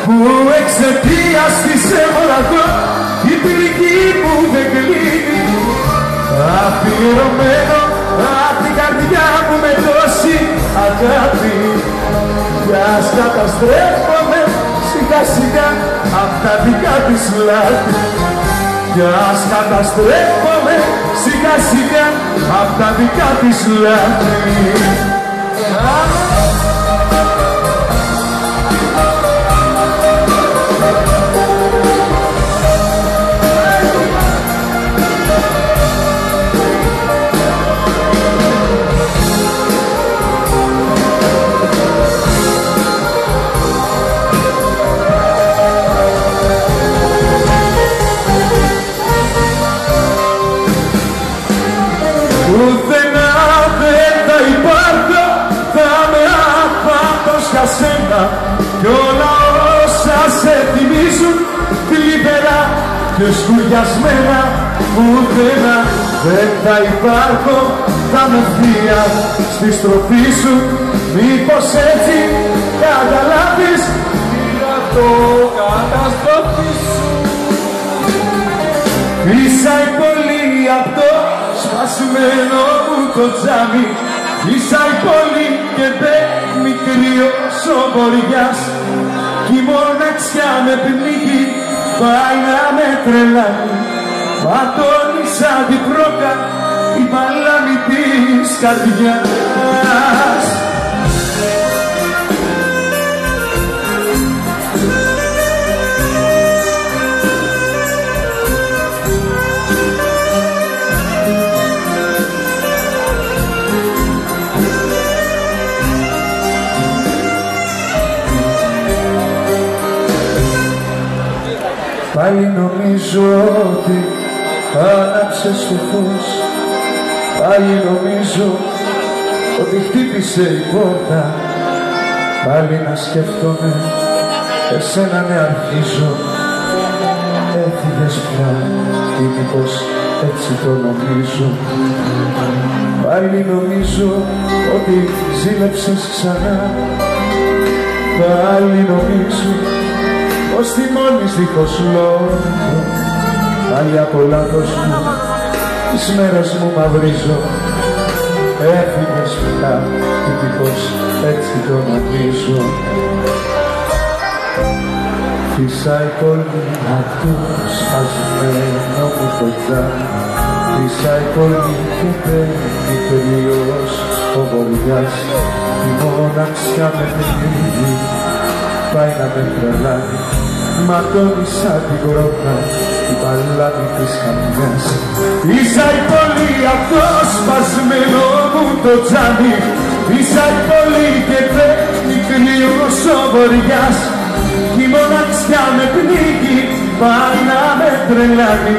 που εξαιτίας της έμοραγω η πυλική μου δεν κλείνει. Αφιερωμένο απ' την καρδιά μου με τόση αγάπη, κι ας καταστρέφομαι σιγά σιγά απ' τα δικά της λάθη, κι ας καταστρέφομαι σιγά σιγά απ' τα δικά της λάθη. Πουθενά δεν θα υπάρχω, θα με άπατος για σένα, κι όλα όσα σε θυμίζουν θλιβερά και σκουριασμένα. Πουθενά δεν θα υπάρχω, θα με ευθεία στη στροφή σου, μήπως έτσι καταλάβεις είναι το καταστροφή σου. Ίσα η πόλη απ' το σπασμένο μου το τζάμι, ίσα η πόλη και μπαίνει κρύος ο βοριάς, κι η μοναξιά με πνίγει, πάει να με τρελάνει. Ματώνησα την πρόκα, η παλάμη της καρδιάς. Πάλι νομίζω ότι άναψες το φως, πάλι νομίζω ότι χτύπησε η πόρτα, πάλι να σκέφτομαι εσένα ναι αρχίζω. Έφυγες πια ή μήπως έτσι το νομίζω. Πάλι νομίζω ότι ζήλεψες ξανά, πάλι νομίζω πως θυμώνεις δίχως λόγο. Πάλι από λάθος μου τις μέρες μου μαυρίζω. Έφυγες πια και πως έτσι το νομίζω. Φύσα η πόλη απ' το σπασμένο μου το τζάμι, φύσα η πόλη και μπαίνει κρύος ο βοριάς, η μοναξιά με πνίγει, πάει να με τρελάνει. Ματώνησα την κρότα, την παλάμη της καρδιάς. Ίσα η πόλη απ' το σπασμένο μου το τζάμι, ίσα η πόλη και μπαίνει κρύος ο βοριάς, η μοναξιά με πνίγει, πάει να με τρελάνει.